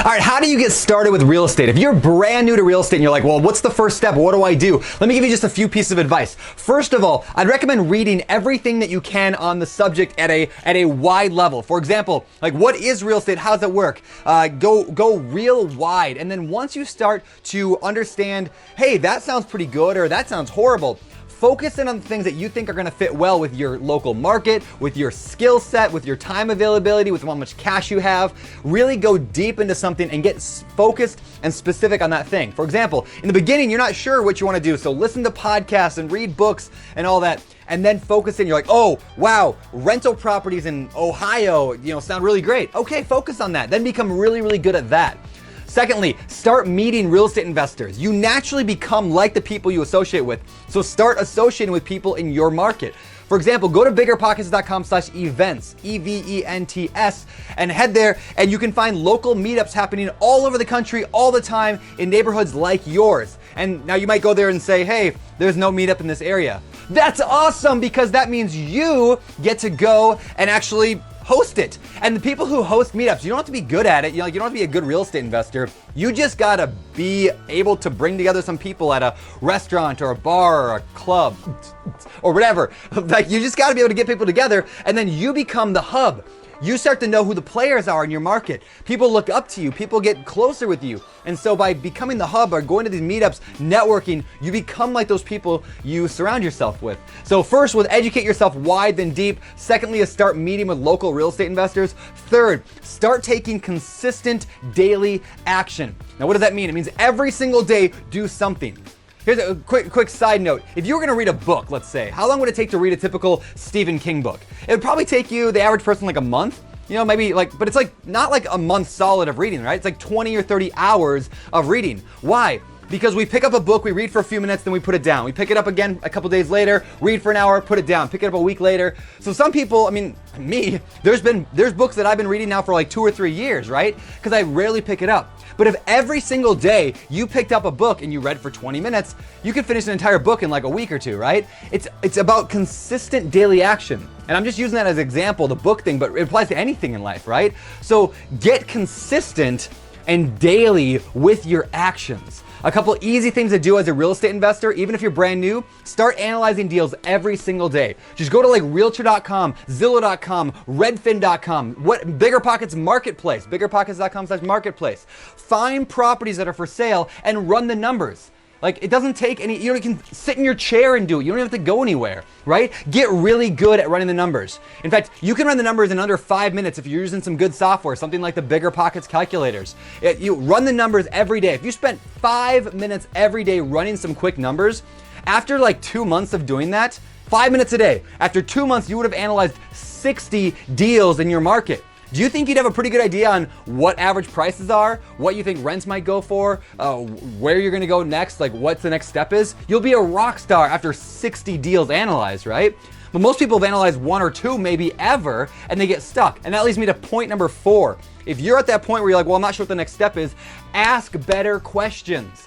All right, how do you get started with real estate? If you're brand new to real estate and you're like, well, what's the first step? What do I do? Let me give you just a few pieces of advice. First of all, I'd recommend reading everything that you can on the subject at a wide level. For example, like what is real estate? How does it work? Go real wide. And then once you start to understand, hey, that sounds pretty good or that sounds horrible, focus in on the things that you think are gonna fit well with your local market, with your skill set, with your time availability, with how much cash you have. Really go deep into something and get focused and specific on that thing. For example, in the beginning, you're not sure what you wanna do, so listen to podcasts and read books and all that, and then focus in. You're like, oh, wow, rental properties in Ohio, sound really great. Okay, focus on that. Then become really, really good at that. Secondly, start meeting real estate investors. You naturally become like the people you associate with, so start associating with people in your market. For example, go to BiggerPockets.com/events, EVENTS, and head there, and you can find local meetups happening all over the country all the time in neighborhoods like yours. And now you might go there and say, hey, there's no meetup in this area. That's awesome, because that means you get to go and actually host it. And the people who host meetups, you don't have to be good at it. You don't have to be a good real estate investor. You just gotta be able to bring together some people at a restaurant or a bar or a club or whatever. Like, you just gotta be able to get people together, and then you become the hub. You start to know who the players are in your market. People look up to you. People get closer with you. And so by becoming the hub or going to these meetups, networking, you become like those people you surround yourself with. So first, with educate yourself wide then deep. Secondly, is start meeting with local real estate investors. Third, start taking consistent daily action. Now, what does that mean? It means every single day, do something. Here's a quick side note. If you were gonna read a book, let's say, how long would it take to read a typical Stephen King book? It would probably take you, the average person, like a month. Maybe but it's like not like a month solid of reading, right? It's like 20 or 30 hours of reading. Why? Because we pick up a book, we read for a few minutes, then we put it down. We pick it up again a couple days later, read for an hour, put it down, pick it up a week later. So some people, me, there's books that I've been reading now for like 2 or 3 years, right? Because I rarely pick it up. But if every single day you picked up a book and you read for 20 minutes, you could finish an entire book in like a week or two, right? It's about consistent daily action. And I'm just using that as an example, the book thing, but it applies to anything in life, right? So get consistent and daily with your actions. A couple easy things to do as a real estate investor, even if you're brand new, start analyzing deals every single day. Just go to like Realtor.com, Zillow.com, Redfin.com, BiggerPockets Marketplace, BiggerPockets.com/marketplace. Find properties that are for sale and run the numbers. Like, it doesn't take any, you can sit in your chair and do it. You don't even have to go anywhere, right? Get really good at running the numbers. In fact, you can run the numbers in under 5 minutes if you're using some good software, something like the BiggerPockets calculators. You run the numbers every day. If you spent 5 minutes every day running some quick numbers, after like 2 months of doing that, 5 minutes a day, after 2 months, you would have analyzed 60 deals in your market. Do you think you'd have a pretty good idea on what average prices are, what you think rents might go for, where you're gonna go next, like what the next step is? You'll be a rock star after 60 deals analyzed, right? But most people have analyzed 1 or 2, maybe ever, and they get stuck. And that leads me to point number 4. If you're at that point where you're like, well, I'm not sure what the next step is, ask better questions.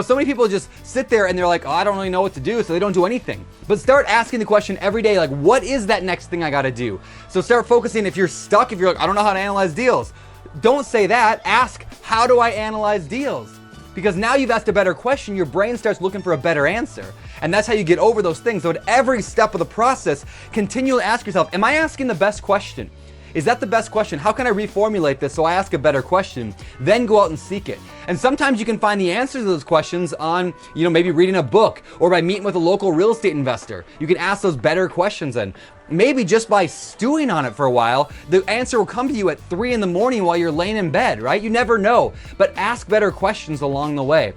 So many people just sit there and they're like, oh, I don't really know what to do, so they don't do anything. But start asking the question every day, like, what is that next thing I gotta do? So start focusing. If you're stuck, if you're like, I don't know how to analyze deals, don't say that. Ask, how do I analyze deals? Because now you've asked a better question, your brain starts looking for a better answer. And that's how you get over those things. So at every step of the process, continually ask yourself, am I asking the best question? Is that the best question? How can I reformulate this so I ask a better question? Then go out and seek it. And sometimes you can find the answers to those questions on, maybe reading a book or by meeting with a local real estate investor. You can ask those better questions and maybe just by stewing on it for a while, the answer will come to you at 3 in the morning while you're laying in bed, right? You never know, but ask better questions along the way.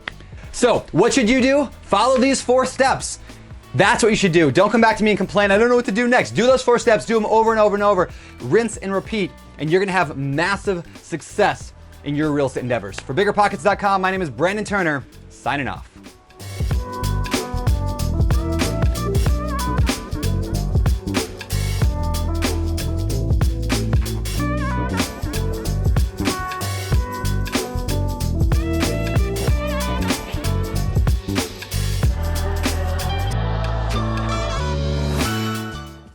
So what should you do? Follow these 4 steps. That's what you should do. Don't come back to me and complain, I don't know what to do next. Do those 4 steps, do them over and over and over, rinse and repeat, and you're gonna have massive success in your real estate endeavors. For BiggerPockets.com, my name is Brandon Turner, signing off.